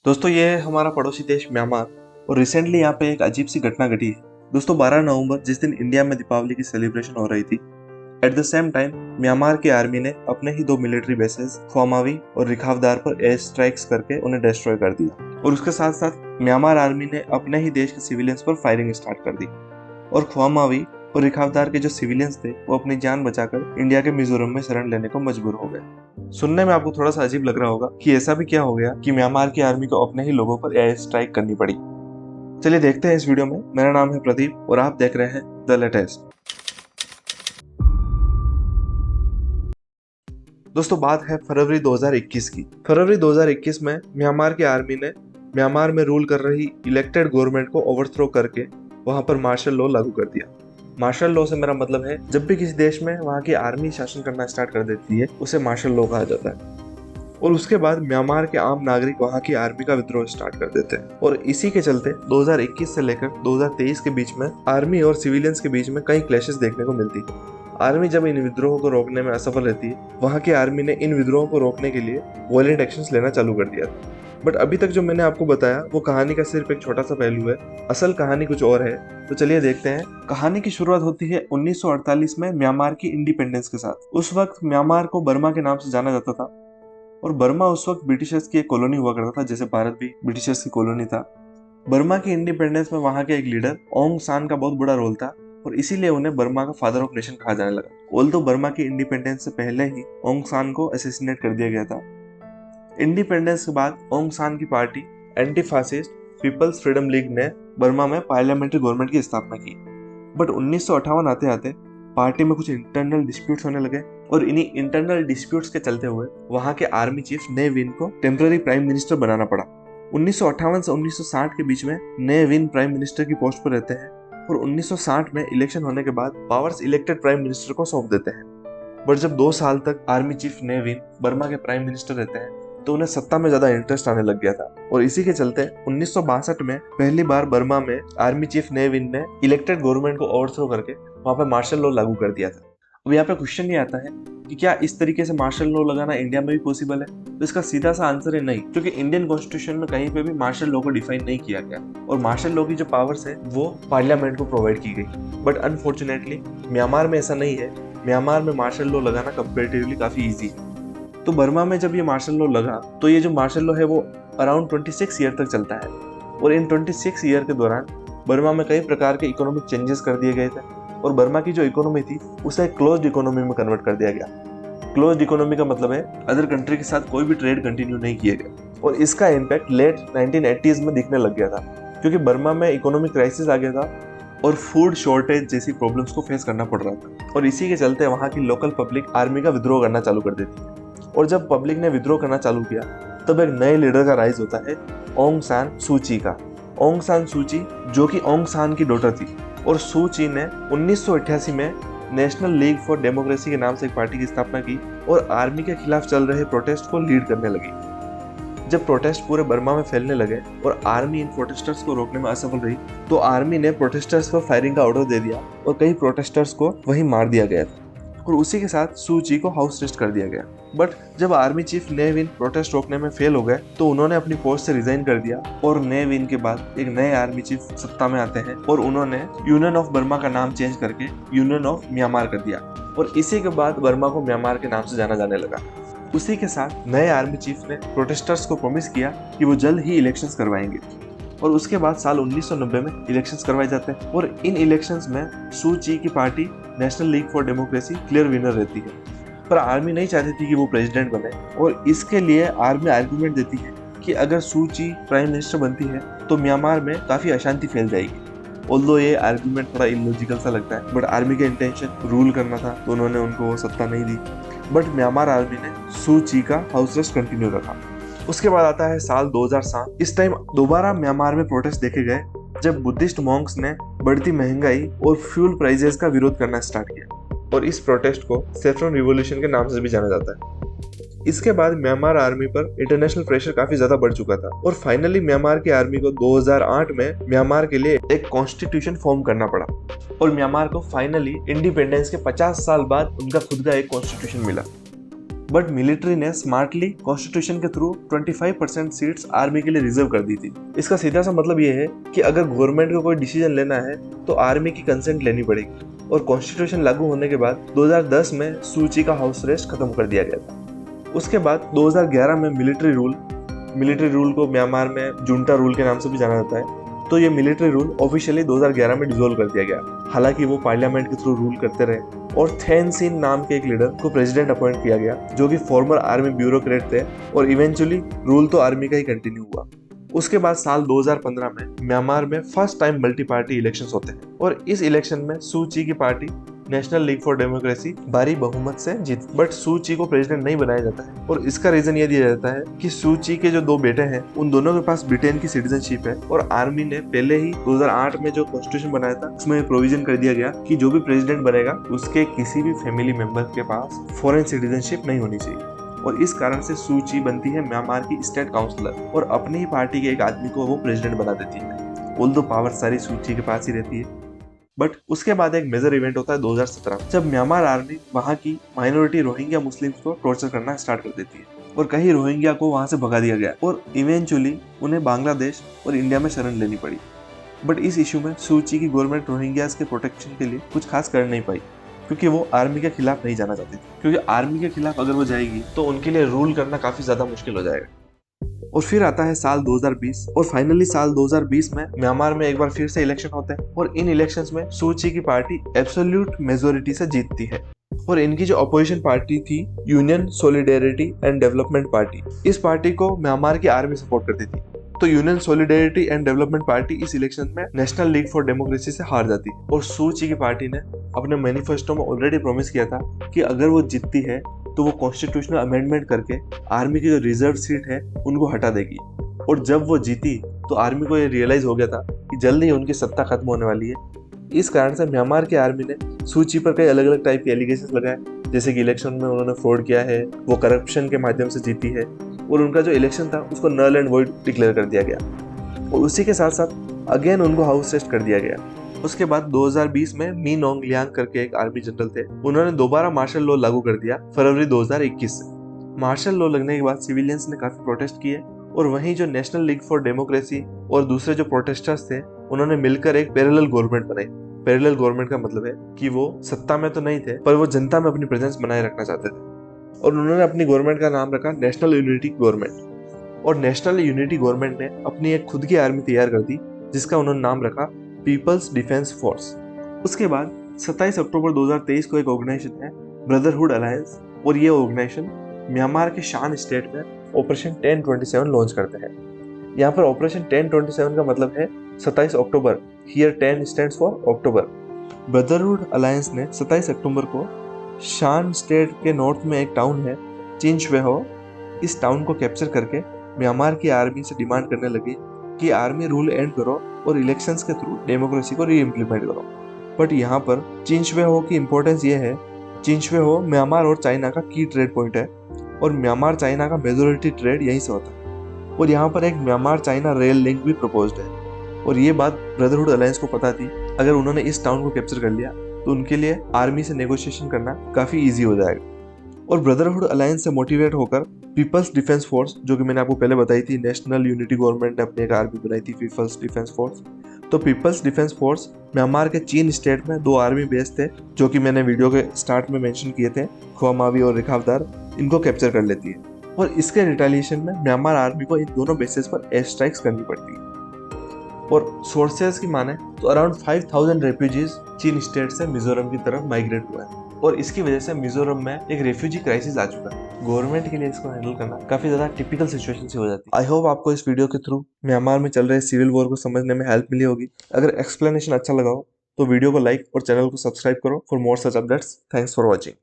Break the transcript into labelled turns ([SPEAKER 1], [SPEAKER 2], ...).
[SPEAKER 1] दोस्तों ये है हमारा पड़ोसी देश म्यांमार और रिसेंटली यहाँ पे एक अजीब सी घटना घटी है। दोस्तों 12 नवंबर जिस दिन इंडिया में दीपावली की सेलिब्रेशन हो रही थी, at the same time Myanmar की आर्मी ने अपने ही दो मिलिट्री बेसेस ख्वामावी और रिखावदार पर एयर स्ट्राइक्स करके उन्हें डिस्ट्रॉय कर दिया और उसके साथ साथ म्यांमार आर्मी ने अपने ही देश के सिविलियंस पर फायरिंग स्टार्ट कर दी और ख्वामावी और रिखावदार के जो सिविलियंस थे वो अपनी जान बचाकर इंडिया के मिजोरम में शरण लेने को मजबूर हो गए। सुनने में आपको थोड़ा सा अजीब लग रहा होगा कि ऐसा भी क्या हो गया कि म्यांमार की आर्मी को अपने ही लोगों पर एयर स्ट्राइक करनी पड़ी। चलिए देखते हैं इस वीडियो में। मेरा नाम है प्रदीप और आप देख रहे हैं द लेटेस्ट। दोस्तों बात है फरवरी 2021 की। फरवरी 2021 में म्यांमार की आर्मी ने म्यांमार में रूल कर रही इलेक्टेड गवर्नमेंट को ओवरथ्रो करके वहां पर मार्शल लॉ लागू कर दिया। मार्शल लॉ से मेरा मतलब है जब भी किसी देश में वहां की आर्मी शासन करना स्टार्ट कर देती है उसे मार्शल लॉ कहा जाता है। और उसके बाद म्यांमार के आम नागरिक वहां की आर्मी का विद्रोह स्टार्ट कर देते हैं और इसी के चलते 2021 से लेकर 2023 के बीच में आर्मी और सिविलियंस के बीच में कई क्लैशेस देखने को मिलती है। आर्मी जब इन विद्रोहों को रोकने में असफल रहती है, वहां की आर्मी ने इन विद्रोहों को रोकने के लिए वॉयलेंट एक्शंस लेना चालू कर दिया था। बट अभी तक जो मैंने आपको बताया वो कहानी का सिर्फ एक छोटा सा पहलू है, असल कहानी कुछ और है। तो चलिए देखते हैं। कहानी की शुरुआत होती है 1948 में म्यांमार की इंडिपेंडेंस के साथ। उस वक्त म्यांमार को बर्मा के नाम से जाना जाता था और बर्मा उस वक्त ब्रिटिशर्स की एक कॉलोनी हुआ करता था, जैसे भारत भी ब्रिटिशर्स की कॉलोनी था। बर्मा की इंडिपेंडेंस में वहां के एक लीडर ओंग सान का बहुत बड़ा रोल था और इसीलिए उन्हें बर्मा का फादर ऑफ नेशन कहा जाने लगा। ऑल्दो बर्मा की इंडिपेंडेंस से पहले ही ओंग सान को असैसिनेट कर दिया गया था। इंडिपेंडेंस के बाद ओंग सान की party anti fascist people's freedom league ने बर्मा में पार्लियामेंट्री गवर्नमेंट की स्थापना की। बट 1958 आते आते पार्टी में कुछ इंटरनल डिस्प्यूट्स होने लगे और इन्हीं इंटरनल डिस्प्यूट्स के चलते हुए वहां के आर्मी चीफ ने विन को टेम्पररी प्राइम मिनिस्टर बनाना पड़ा। 1958 से 1960 के बीच में ने विन प्राइम मिनिस्टर की पोस्ट पर रहते हैं और 1960 में इलेक्शन होने के बाद पावर्स इलेक्टेड प्राइम मिनिस्टर को सौंप देते हैं। बट जब 2 साल तक आर्मी चीफ ने विन बर्मा के प्राइम मिनिस्टर रहते हैं तो उन्हें सत्ता में ज्यादा इंटरेस्ट आने लग गया था और इसी के चलते 1962 में पहली बार बर्मा में आर्मी चीफ ने विन ने इलेक्टेड गवर्नमेंट को ओवरथ्रो करके वहां पे मार्शल लॉ लागू कर दिया था। अब यहाँ पे क्वेश्चन ये आता है कि क्या इस तरीके से मार्शल लॉ लगाना इंडिया में भी पॉसिबल है? तो इसका सीधा सा आंसर है नहीं, क्योंकि इंडियन कॉन्स्टिट्यूशन में कहीं पे भी मार्शल लॉ को डिफाइन नहीं किया गया और मार्शल लॉ की जो पावर्स है वो पार्लियामेंट को प्रोवाइड की गई। बट अनफॉर्चुनेटली म्यांमार में ऐसा नहीं है। म्यांमार में मार्शल लॉ लगाना कंपेरेटिवली काफी ईजी है। तो बर्मा में जब ये मार्शल लॉ लगा तो ये जो मार्शल लॉ है वो अराउंड 26 ईयर तक चलता है और इन 26 ईयर के दौरान बर्मा में कई प्रकार के इकोनॉमिक चेंजेस कर दिए गए थे और बर्मा की जो इकोनॉमी थी उसे क्लोज्ड इकोनॉमी में कन्वर्ट कर दिया गया। क्लोज्ड इकोनॉमी का मतलब है अदर कंट्री के साथ कोई भी ट्रेड कंटिन्यू नहीं किया गया और इसका इम्पैक्ट लेट 1980s में दिखने लग गया था, क्योंकि बर्मा में इकोनॉमिक क्राइसिस आ गया था और फूड शॉर्टेज जैसी प्रॉब्लम्स को फेस करना पड़ रहा था और इसी के चलते वहाँ की लोकल पब्लिक आर्मी का विद्रोह करना चालू कर देती है। और जब पब्लिक ने विद्रोह करना चालू किया तब एक नए लीडर का राइज होता है ओंग सान सू ची का। ओंग सान सू ची जो कि ओंग सान की डॉटर थी और सू ची ने 1988 में नेशनल लीग फॉर डेमोक्रेसी के नाम से एक पार्टी की स्थापना की और आर्मी के खिलाफ चल रहे प्रोटेस्ट को लीड करने लगी। जब प्रोटेस्ट पूरे बर्मा में फैलने लगे और आर्मी इन प्रोटेस्टर्स को रोकने में असफल रही तो आर्मी ने प्रोटेस्टर्स पर फायरिंग का ऑर्डर दे दिया और कई प्रोटेस्टर्स को वहीं मार दिया गया था और उसी के साथ सू ची को हाउस अरेस्ट कर दिया गया। बट जब आर्मी चीफ ने विन प्रोटेस्ट रोकने में फेल हो गए तो उन्होंने अपनी पोस्ट से रिजाइन कर दिया और ने विन के बाद एक नए आर्मी चीफ सत्ता में आते हैं और उन्होंने यूनियन ऑफ बर्मा का नाम चेंज करके यूनियन ऑफ म्यांमार कर दिया और इसी के बाद बर्मा को म्यांमार के नाम से जाना जाने लगा। उसी के साथ नए आर्मी चीफ ने प्रोटेस्टर्स को प्रॉमिस किया कि वो जल्द ही इलेक्शंस करवाएंगे और उसके बाद साल 1990 में इलेक्शंस करवाए जाते हैं और इन इलेक्शंस में सू ची की party national league for democracy clear winner रहती है। पर आर्मी नहीं चाहती थी कि वो प्रेसिडेंट बने और इसके लिए आर्मी आर्गुमेंट देती है कि अगर सू ची प्राइम मिनिस्टर बनती है तो म्यांमार में काफी अशांति फैल जाएगी। ऑल्दो ये आर्गुमेंट थोड़ा इलॉजिकल सा लगता है बट आर्मी का इंटेंशन रूल करना था तो उन्होंने उनको वो सत्ता नहीं दी। बट म्यांमार आर्मी ने सू ची का हाउस अरेस्ट कंटिन्यू रखा। उसके बाद आता है साल 2007। इस टाइम दोबारा म्यांमार में प्रोटेस्ट देखे गए जब बुद्धिस्ट मॉन्क्स ने बढ़ती महंगाई और फ्यूल प्राइसेस का विरोध करना स्टार्ट किया और इस प्रोटेस्ट को सेफ्रॉन रिवॉल्यूशन के नाम से भी जाना जाता है। इसके बाद म्यांमार आर्मी पर इंटरनेशनल प्रेशर काफी ज्यादा बढ़ चुका था और फाइनली म्यांमार की आर्मी को 2008 में म्यांमार के लिए एक कॉन्स्टिट्यूशन फॉर्म करना पड़ा और म्यांमार को फाइनली इंडिपेंडेंस के 50 साल बाद उनका खुद का एक कॉन्स्टिट्यूशन मिला। बट मिलिट्री ने स्मार्टली कॉन्स्टिट्यूशन के थ्रू 25% सीट्स आर्मी के लिए रिजर्व कर दी थी। इसका सीधा सा मतलब ये है कि अगर गवर्नमेंट को कोई डिसीजन लेना है तो आर्मी की कंसेंट लेनी पड़ेगी। और कॉन्स्टिट्यूशन लागू होने के बाद 2010 में सू ची का हाउस अरेस्ट खत्म कर दिया गया था। उसके बाद 2011 में मिलिट्री रूल को म्यांमार में जुंटा रूल के नाम से भी जाना जाता है, तो ये मिलिट्री रूल ऑफिशियली 2011 में डिसोल्व कर दिया गया। हालांकि वो पार्लियामेंट के थ्रू रूल करते रहे और थेन सिन नाम के एक लीडर को प्रेसिडेंट अपॉइंट किया गया, जो कि फॉर्मर आर्मी ब्यूरोक्रेट थे, और इवेंचुअली रूल तो आर्मी का ही कंटिन्यू हुआ। उसके बाद साल 2015 में म्यांमार में first time multi party elections होते हैं और इस इलेक्शन में सू ची की party national league for democracy भारी बहुमत से जीती। बट सू ची को प्रेसिडेंट नहीं बनाया जाता है और इसका रीजन ये दिया जाता है कि सू ची के जो 2 बेटे हैं उन दोनों के पास ब्रिटेन की सिटीजनशिप है और आर्मी ने पहले ही 2008 में जो कॉन्स्टिट्यूशन बनाया था उसमें प्रोविजन कर दिया गया कि जो भी प्रेसिडेंट बनेगा उसके किसी भी फैमिली मेंबर के पास फॉरेन सिटीजनशिप नहीं होनी चाहिए। और इस कारण से सू ची बनती है म्यांमार की स्टेट काउंसलर और अपनी ही पार्टी के एक आदमी को वो प्रेसिडेंट बना देती है। ऑल्दो पावर सारी सू ची के पास ही रहती है। बट उसके बाद एक मेजर इवेंट होता है 2017 जब म्यांमार आर्मी वहां की माइनॉरिटी रोहिंग्या मुस्लिम्स को टॉर्चर करना स्टार्ट कर देती है और कई रोहिंग्या को वहां से भगा दिया गया और इवेंचुअली उन्हें बांग्लादेश और इंडिया में शरण लेनी पड़ी। बट इस इशू में सू ची की गवर्नमेंट रोहिंग्यास के प्रोटेक्शन के लिए कुछ खास कर नहीं पाई, क्योंकि वो आर्मी के खिलाफ नहीं जाना चाहती थी, क्योंकि आर्मी के खिलाफ अगर वो जाएगी तो उनके लिए रूल करना काफी ज्यादा मुश्किल हो जाएगा। और फिर आता है साल 2020 और फाइनली साल 2020 में म्यांमार में एक बार फिर से इलेक्शन होते हैं और इन इलेक्शंस में सू ची की पार्टी एब्सोल्यूट मेजोरिटी से जीतती है। और इनकी जो अपोजिशन पार्टी थी union solidarity and development party, इस पार्टी को म्यांमार की आर्मी सपोर्ट करती थी। तो union solidarity and development party इस इलेक्शन में नेशनल लीग फॉर डेमोक्रेसी से हार जाती और सू ची की पार्टी ने अपने मैनिफेस्टो में ऑलरेडी प्रॉमिस किया था कि अगर वो जीतती है तो वो कॉन्स्टिट्यूशनल अमेंडमेंट करके आर्मी की जो रिजर्व सीट है उनको हटा देगी। और जब वो जीती तो आर्मी को ये रियलाइज हो गया था कि जल्द ही उनकी सत्ता खत्म होने वाली है। इस कारण से म्यांमार की आर्मी ने सू ची पर कई अलग अलग टाइप के एलिगेशंस लगाए, जैसे कि इलेक्शन में उन्होंने फ्रॉड किया है, वो करप्शन के माध्यम से जीती है और उनका जो इलेक्शन था उसको नल एंड वॉइड डिक्लेयर कर दिया गया। और उसी के साथ साथ अगेन उनको हाउस अरेस्ट कर दिया गया। उसके बाद 2020 में मी नोंग लियांग करके एक आर्मी जनरल थे, उन्होंने दोबारा मार्शल लॉ लागू कर दिया फरवरी 2021 से। मार्शल लॉ लगने के बाद सिविलियंस ने काफी प्रोटेस्ट किए और वहीं जो नेशनल लीग फॉर डेमोक्रेसी और दूसरे जो प्रोटेस्टर्स थे उन्होंने मिलकर एक पैरेलल गवर्नमेंट बनाई। पैरेलल गवर्नमेंट का मतलब है कि वो सत्ता में तो नहीं थे पर वो जनता में अपनी प्रेजेंस बनाए रखना चाहते थे और उन्होंने अपनी गवर्नमेंट का नाम रखा नेशनल यूनिटी गवर्नमेंट। और नेशनल यूनिटी गवर्नमेंट ने अपनी एक खुद की आर्मी तैयार कर दी जिसका उन्होंने नाम रखा पीपल्स डिफेंस फोर्स। उसके बाद 27 अक्टूबर 2023 को एक ऑर्गेनाइजेशन है ब्रदरहुड अलायंस और ये ऑर्गेनाइजेशन म्यांमार के शान स्टेट में ऑपरेशन 1027 लॉन्च करते हैं। यहाँ पर ऑपरेशन 1027 का मतलब है 27 अक्टूबर, here 10 stands for October. Brotherhood alliance ने 27 अक्टूबर को शान स्टेट के नॉर्थ में एक टाउन है चिंचवेहो, इस टाउन को कैप्चर करके म्यांमार की आर्मी से डिमांड करने लगी कि आर्मी रूल एंड करो और इलेक्शंस के थ्रू डेमोक्रेसी को री इम्प्लीमेंट करो। बट यहाँ पर चिंचवेहो की इंपॉर्टेंस ये है, चिंचवेहो म्यांमार और चाइना का की ट्रेड पॉइंट है और म्यांमार चाइना का मेजोरिटी ट्रेड यहीं से होता है और यहाँ पर एक म्यांमार चाइना रेल लिंक भी प्रपोज्ड है। और ये बात ब्रदरहुड अलायंस को पता थी, अगर उन्होंने इस टाउन को कैप्चर कर लिया तो उनके लिए आर्मी से नेगोशिएशन करना काफी ईजी हो जाएगा। और ब्रदरहुड अलायंस से मोटिवेट होकर पीपल्स डिफेंस फोर्स, जो कि मैंने आपको पहले बताई थी, नेशनल यूनिटी गवर्नमेंट ने अपनी एक आर्मी बनाई थी पीपल्स डिफेंस फोर्स। तो पीपल्स डिफेंस फोर्स म्यांमार के चीन स्टेट में 2 आर्मी बेस थे जो कि मैंने वीडियो के स्टार्ट में मेंशन किए थे, खोमावी और रिखावदार, इनको कैप्चर कर लेती है और इसके रिटेलिएशन में म्यांमार आर्मी को इन दोनों बेसेस पर एयर स्ट्राइक्स करनी पड़ती है। और सोर्सेस की माने तो अराउंड 5000 रेफ्यूजीज चीन स्टेट से मिजोरम की तरफ माइग्रेट हुआ है और इसकी वजह से मिजोरम में एक रेफ्यूजी क्राइसिस आ चुका है। गवर्नमेंट के लिए इसको हैंडल करना काफी ज्यादा टिपिकल सिचुएशन से हो जाती है। आई होप आपको इस वीडियो के थ्रू म्यांमार में चल रहे सिविल वॉर को समझने में हेल्प मिली होगी। अगर एक्सप्लेनेशन अच्छा लगा हो तो वीडियो को लाइक और चैनल को सब्सक्राइब करो for more such updates. Thanks for watching.